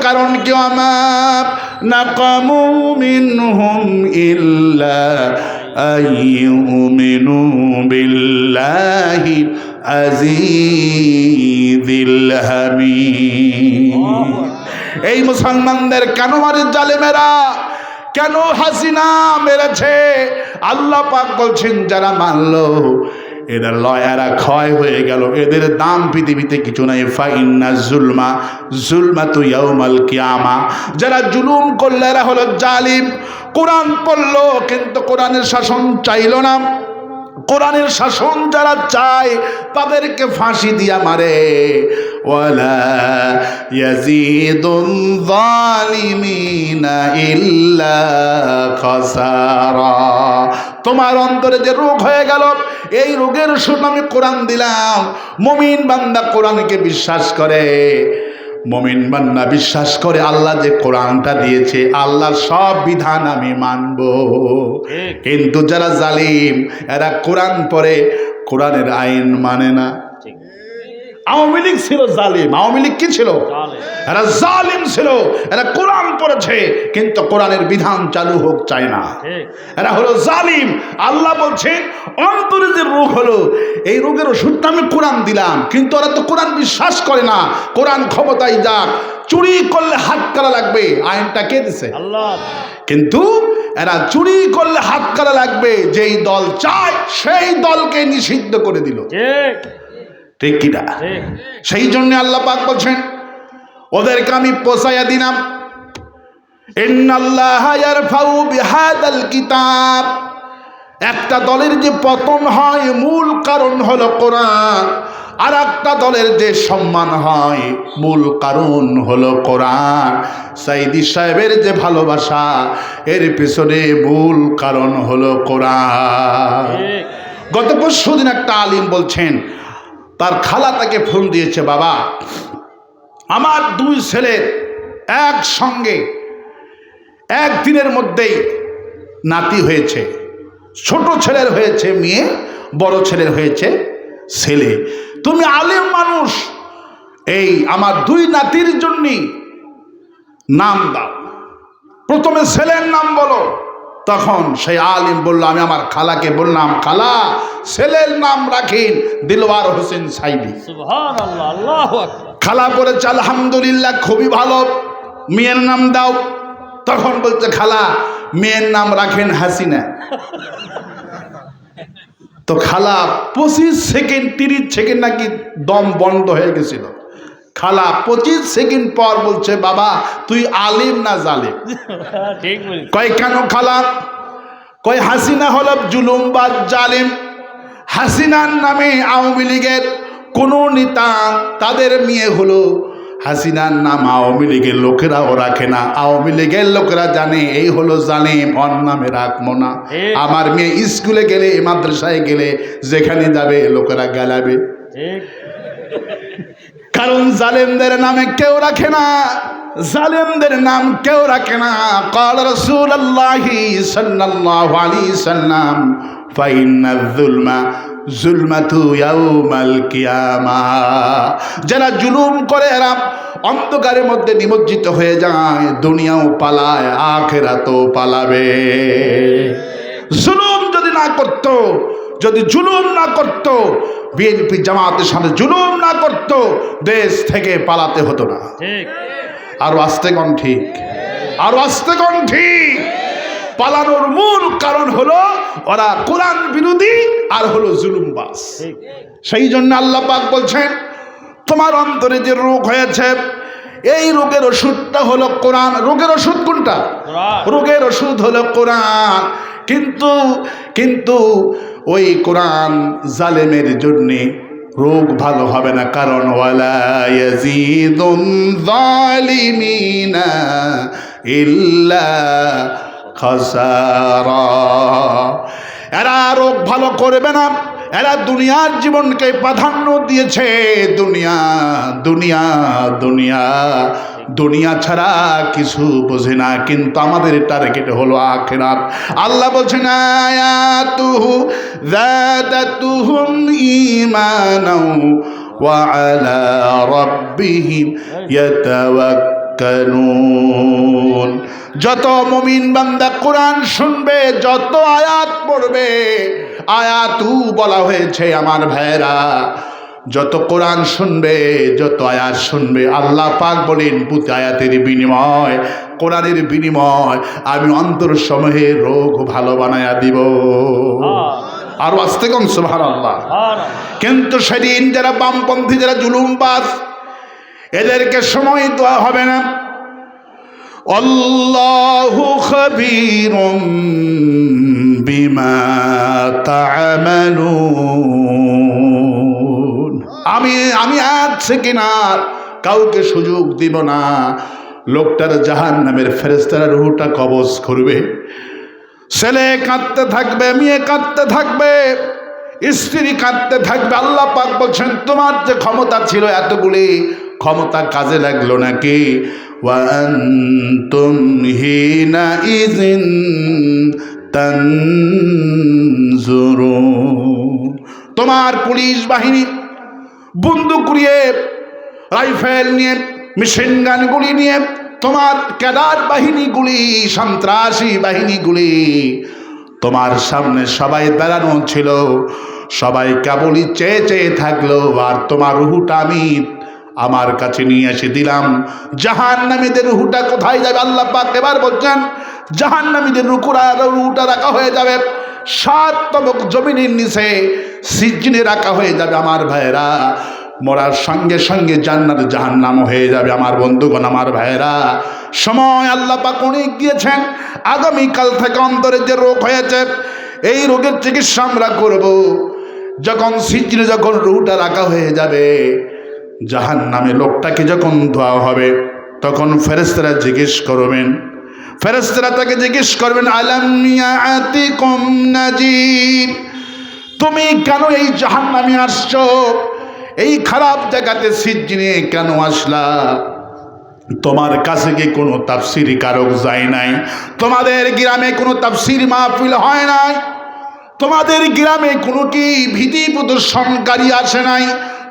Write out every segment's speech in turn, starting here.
কারণ কি? আমা নাকামু মিনহুম ইল্লা আইয়ুমিনু বিল্লাহি আজিযিল হামিদ। এই মুসলমানদের কেন মারে জালেমেরা? কেন হাসিনা মেরেছে? আল্লাহ পাক বলছেন যারা মানলো এদের লয়ারা ক্ষয় হয়ে গেল, এদের দাম পৃথিবীতে কিছু নাই। ফাইন্না জুলমা জুলমাতু ইয়াউমাল কিয়ামা। যারা জুলুম করলো এরা হলো জালিম। কোরআন পড়লো কিন্তু কোরআনের শাসন চাইলো না। কোরআনের শাসন যারা চায় তাদেরকে ফাঁসি দিয়া মারে। ওয়ালা ইয়াজিদুল যালিমিনা ইল্লা খাসারা। তোমার অন্তরে যে রোগ হয়ে গেল, এই রোগের ওষুধ আমি কোরআন দিলাম। মুমিন বান্দা কোরআনকে বিশ্বাস করে, মুমিন বান্দা বিশ্বাস করে আল্লাহ যে কোরআনটা দিয়েছে আল্লাহর সব বিধান আমি মানব। কিন্তু যারা জালিম এরা কোরআন পড়ে কোরআনের আইন মানে না। আওয়ামী লীগ ছিল জালিম। আওয়ামী লীগ কি ছিল? এরা জালিম ছিল। এরা কোরআন পড়েছে কিন্তু কোরআনের বিধান চালু হোক চায় না। এরা হলো জালিম। আল্লাহ বলছেন অন্তরে যে রোগ হলো এই রোগের ওষুধটা আমি কোরআন দিলাম, কিন্তু ওরা তো কোরআন বিশ্বাস করে না। কোরআন ক্ষমতায় যাক, চুরি করলে হাত কাটা লাগবে, আইনটা কে দিছে? আল্লাহ। কিন্তু এরা চুরি করলে হাত কাটা লাগবে, যেই দল চায় সেই দলকে নিষিদ্ধ করে দিল। ঠিক কিনা? সেই জন্য আল্লাহ পাক বলছেন ওদেরকে আমি পোষাইয়া দিলাম। ইন্নাল্লাহা ইয়ারফাউ বিহাদাল কিতাব। একটা দলের যে পতন হয় মূল কারণ হলো কোরআন, আর একটা দলের যে সম্মান হয় মূল কারণ হলো কোরআন। সাইদি সাহেবের যে ভালোবাসা এর পেছনে মূল কারণ হলো কোরআন। গত পরশুদিন একটা আলিম বলছেন তার খালা তাকে ফোন দিয়েছে, বাবা আমার দুই ছেলের একসঙ্গে একদিনের মধ্যেই নাতি হয়েছে। ছোট ছেলের হয়েছে মেয়ে, বড় ছেলের হয়েছে ছেলে। তুমি আলেম মানুষ, এই আমার দুই নাতির জন্য নাম দাও, প্রথমে ছেলের নাম বলো। তখন সেই আলিম বলল, আমি আমার খালাকে বললাম, খালা ছেলের নাম রাখেন দিলওয়ার হোসেন সাইদি। সুবহানাল্লাহ, আল্লাহু আকবার। খালা বলেছে আলহামদুলিল্লাহ, খুবই ভালো, মেয়ের নাম দাও। তখন বলছে খালা মেয়ের নাম রাখেন হাসিনা। তো খালা 25 সেকেন্ড 30 সেকেন্ড নাকি দম বন্ধ হয়ে গেছিল। খালা 25 সেকেন্ড পর বলছে, বাবা তুই আলিম না জালিম? কয় কেন খালা? কয় হাসিনা হল জুলুমবাজ জালিম। হাসিনার নামে আওয়ামী লীগের কোন নেতা তাদের মেয়ে হলো হাসিনার নাম আওয়ামী লীগের লোকেরাও রাখে না। আওয়ামী লীগের লোকেরা জানে এই হলো জালিম, ওর নামে রাখবো না। আমার মেয়ে স্কুলে গেলে মাদ্রাসায় গেলে যেখানে যাবে লোকেরা গালাবে, কারণ জালেমদের নামে কেউ রাখে না, জালেমদের নাম কেউ রাখে না। ক্বালা রাসূলুল্লাহি সাল্লাল্লাহু আলাইহি সাল্লাম ফাইন্নাল যুলমা জুলমাতু ইয়াউমাল কিয়ামাহ। যারা জুলুম করে এরা অন্ধকারের মধ্যে নিমজ্জিত হয়ে যায়, দুনিয়াও পালায় আখিরাতও পালাবে। জুলুম যদি না করতো, যদি জুলুম না করতো, বিএনপি জামাতের সাথে জুলুম না করতো, দেশ থেকে পালাতে হতো না। আরো আস্তে কোন ঠিক, আরো আস্তে কোন ঠিক। পালানোর মূল কারণ হলো ওরা কোরআন বিরোধী আর হলো জুলুমবাজ। সেই জন্য আল্লাহ পাক বলছেন তোমার অন্তরে যে রোগ হয়েছে এই রোগের ওষুধটা হলো কোরআন। রোগের ওষুধ কোনটা? রোগের ওষুধ হলো কোরআন। কিন্তু ওই কোরআন জালেমের জন্য রোগ ভালো হবে না, কারণ ওয়ালা ইয়াজিদুল যালিমিনা ইল্লা খাসারা। এরা রোগ ভালো করবে না, এরা দুনিয়ার জীবনকে প্রাধান্য দিয়েছে। দুনিয়া দুনিয়া দুনিয়া দুনিয়া ছাড়া কিছু বোঝে না, কিন্তু আমাদের টার্গেট হলো আখিরাত। আল্লাহ বলছেন আয়াতুহু যাদাতুহুম ঈমানাও ওয়া আলা রাব্বিহিম ইয়াতাওয়াক্কালুন। তাওয়াক্কালুন। যত মুমিন বান্দা কোরআন শুনবে, যত আয়াত পড়বে, আয়াতু বলা হয়েছে আমার ভাইরা, যত কোরআন শুনবে, যত আয়াত শুনবে, আল্লাহ পাক বলেন প্রতি আয়াতের বিনিময়, কোরআনের বিনিময় আমি অন্তর সমূহে রোগ ভালো বানায়া দিব। আর আস্তে কম সুবহানাল্লাহ। কিন্তু সেদিন যারা বামপন্থী, যারা জুলুমবাজ, এদেরকে সময় দেওয়া হবে না। আল্লাহু খাবীরুম বিমা তা'মালুন। আমি আছে কিনা কাউকে সুযোগ দিব না। লোকটার জাহান্নামের ফেরেশতারা রূহটা কবজ করবে। ছেলে কাঁদতে থাকবে, মেয়ে কাঁদতে থাকবে, স্ত্রী কাঁদতে থাকবে। আল্লাহ পাক বলছেন তোমার যে ক্ষমতা ছিল, এতগুলি ক্ষমতা কাজে লাগলো নাকি? ওয়া আনতুম হিনাইযিন তানজুরুন। তোমার পুলিশ বাহিনী বন্দুক নিয়ে, রাইফেল নিয়ে, মেশিন গানগুলি নিয়ে, তোমার ক্যাডার বাহিনীগুলি, সন্ত্রাসী বাহিনীগুলি তোমার সামনে সবাই দাঁড়ানো ছিল। সবাই কেবলই চেয়ে চেয়ে থাকলো, আর তোমার রুহুটা আমি আমার কাছে নিয়ে এসে দিলাম। জাহান্নামীদের রুহুটা কোথায় যাবে? আল্লাহ পাক এবার বলছেন জাহান্নামীদের রুহুটা রাখা হয়ে যাবে 7 তবক জমিনের নিচে, সিজনে রাখা হয়ে যাবে। আমার ভাইরা, মরার সঙ্গে সঙ্গে জান্নাত জাহান্নাম হয়ে যাবে। আমার বন্ধুগণ, আমার ভাইরা, সময় আল্লাহ পাক অনেক দিয়েছেন। আগামীকাল থেকে অন্তরে যে রোগ হয়েছে, এই রোগের চিকিৎসা আমরা করব। যখন সিজনে, যখন রুহটা রাখা হয়ে যাবে, জাহান্নামে লোকটাকে যখন ধোয়া হবে, তখন ফেরেশতারা জিজ্ঞেস করবেন, ফেরেশতারা তাকে জিজ্ঞেস করবেন আলাম ইয়াতিকুম নাজির, তুমি কেন এই জাহান্নামে আসছো? এই খারাপ জায়গাতে সিজনে কেন আসলা? তোমার কাছে কি কোনো তাফসীর কারক যায় নাই? তোমাদের গ্রামে কোনো তাফসীর মাহফিল হয় নাই? তোমাদের গ্রামে কোনো কি ভীতি প্রদর্শনকারী আসে নাই?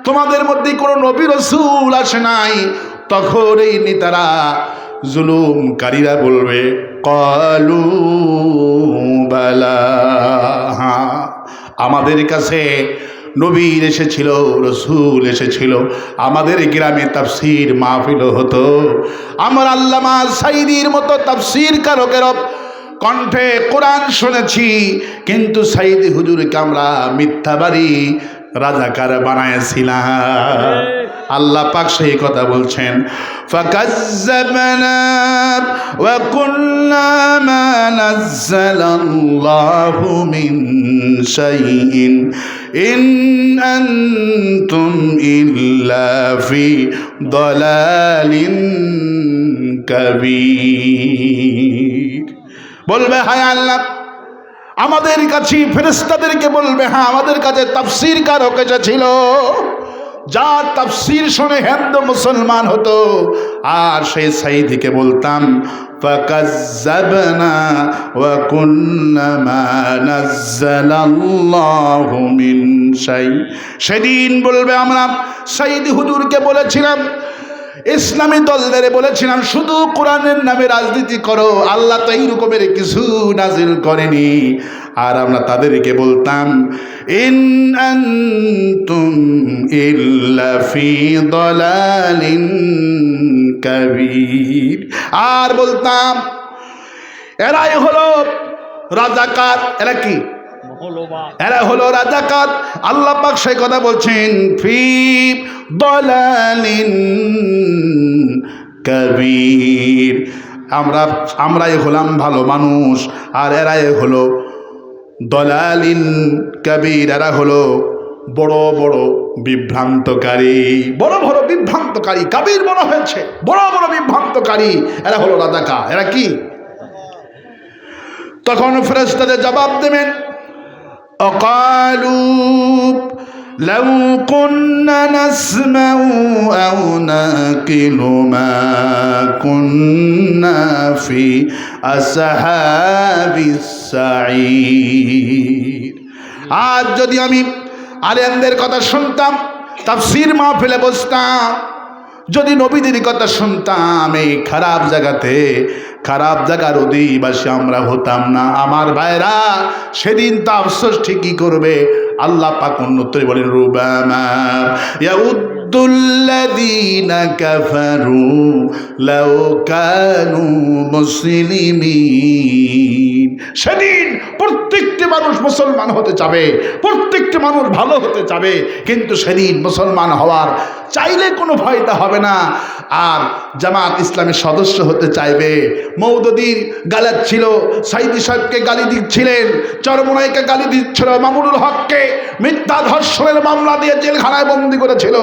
তোমাদের মধ্যে কোনো নবী রাসূল আসে নাই? তখন এই নেতারা, জুলুমকারীরা বলবে ক্বালু বালা, হ্যাঁ আমাদের কাছে নবীর এসেছিল, রসুল এসেছিল, আমাদের গ্রামে তাফসীর মাহফিল হতো। আমার আল্লামা সাঈদীর মতো তাফসীর কারকের কণ্ঠে কোরআন শুনেছি, কিন্তু সাঈদী হুজুরকে আমরা মিথ্যাবাদী, রাজাকার বানাইছিলাম। আল্লাহ পাক সেই কথা বলছেন, ফাকাজ্জাবনা ওয়া কুল্লা মা নাযালাল্লাহু মিন শাইইন ইন আনতুম ইল্লা ফি দালালিন কাবীর। বলবে হায় আল্লাহ, আমাদের কাছে ফেরেশতাদেরকে বলবে হ্যাঁ আমাদের কাছে তাফসীর কারক এসেছিল, যার তাফসীর শুনে হিন্দু মুসলমান হতো। আর সেই সাঈদীকে বলতাম ফাকাজ্জাবনা ওয়া কুল্লা মা নাযালাল্লাহু মিন শাই। সেদিন বলবে আমরা সাঈদী হুজুরকে বলেছিলাম, ইসলামী দলদের বলেছিলাম শুধু কোরআনের নামে রাজনীতি করো, আল্লাহ তো এই রকমের কিছু নাজিল করেনি। আর আমরা তাদেরকে বলতাম ইন আনতুম ইল্লা ফি দালালিন কাবীর। আর বলতাম এরাই হলো রাজাকার। এরা কি? এরা হলো রাজাকার। আল্লাহ পাক সেই কথা বলছেন ফি দালালিন কাবীর। আমরাই হলাম ভালো মানুষ, আর এরাই হলো দালালিন কাবীর। এরা হলো বড় বড় বিভ্রান্তকারী, বড় বড় বিভ্রান্তকারী। কাবীর বলা হয়েছে, বড় বড় বিভ্রান্তকারী। এরা হলো রাজাকার। এরা কি? তখন ফেরেশতাদের জবাব দেবেন অকালু লাউ কুন্না নাসমাউ আও নাকিলু মা কুন্না ফি আসহাবিস সাঈর। আজ যদি আমি আলেমদের কথা শুনতাম, তাফসীর মাহফিলে বসতাম, যদি নবীদের কথা শুনতাম এই খারাপ জায়গাতে, খারাপ জায়গার অধিবাসী আমরা হতাম না। আমার ভাইরা, সেদিন তো আফসোস ঠিকই করবে। আল্লাহ পাক অন্যত্রে বলেন, রুবামা ইয়াউদ্দুল্লাযীনা কাফারু লাউ কানু মুসলিমিন। সেদিন প্রত্যেকটি মানুষ মুসলমান হতে চাবে, প্রত্যেকটি মানুষ ভালো হতে চাবে, কিন্তু সেদিন মুসলমান হওয়ার চাইলে কোনো ফায়দা হবে না। আর জামাত ইসলামের সদস্য হতে চাইবে। মৌদুদির গালাত ছিল, সাইদি সাহেবকে গালি দিচ্ছিলেন, চরমোনাইকে গালি দিচ্ছিল, মামুনুল হককে মিথ্যা ধর্ষণের মামলা দিয়ে জেলখানায় বন্দি করেছিল।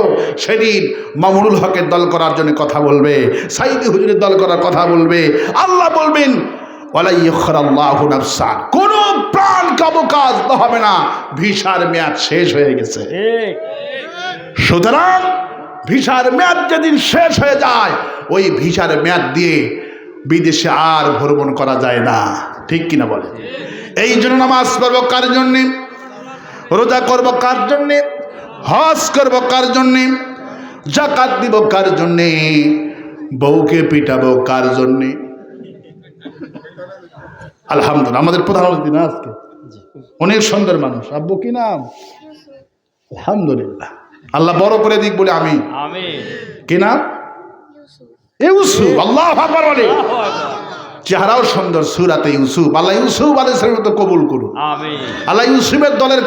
সেদিন মামুনুল হকের দল করার জন্য কথা বলবে, সাইদি হুজুরের দল করার কথা বলবে। আল্লাহ বলবেন, ওয়ালা ইউখরাল্লাহু নাফসান, কোন প্রাণ কাজ হবে না, ভিসার মেয়াদ শেষ হয়ে গেছে। সুতরাং ভিসার মেয়াদ যেদিন শেষ হয়ে যায়, ওই ভিসার মেয়াদ দিয়ে বিদেশে আর ভ্রমণ করা যায় না। ঠিক কিনা বলে? এই জন্য নামাজ পড়ব কার জন্যে? রোজা করব কার জন্যে? হজ করব কার জন্যে? যাকাত দিব কার জন্যে? বউকে পিটাবো কার জন্যে? আলহামদুলিল্লাহ, আমাদের প্রধানমন্ত্রী না আজকে, অনেক সুন্দর মানুষ। আব্বু কি নাম? আলহামদুলিল্লাহ, আল্লাহ বড় করে দিক বলে আমি। কি নাম? ইউসুফ। আল্লাহু আকবার বলে। চেহারাও সুন্দর, সূরাতে ইউসুফ। আল্লাহ ইউসুফ আলাইহিস সালাম কবুল করুন। আল্লাহ ইউসুফের দলের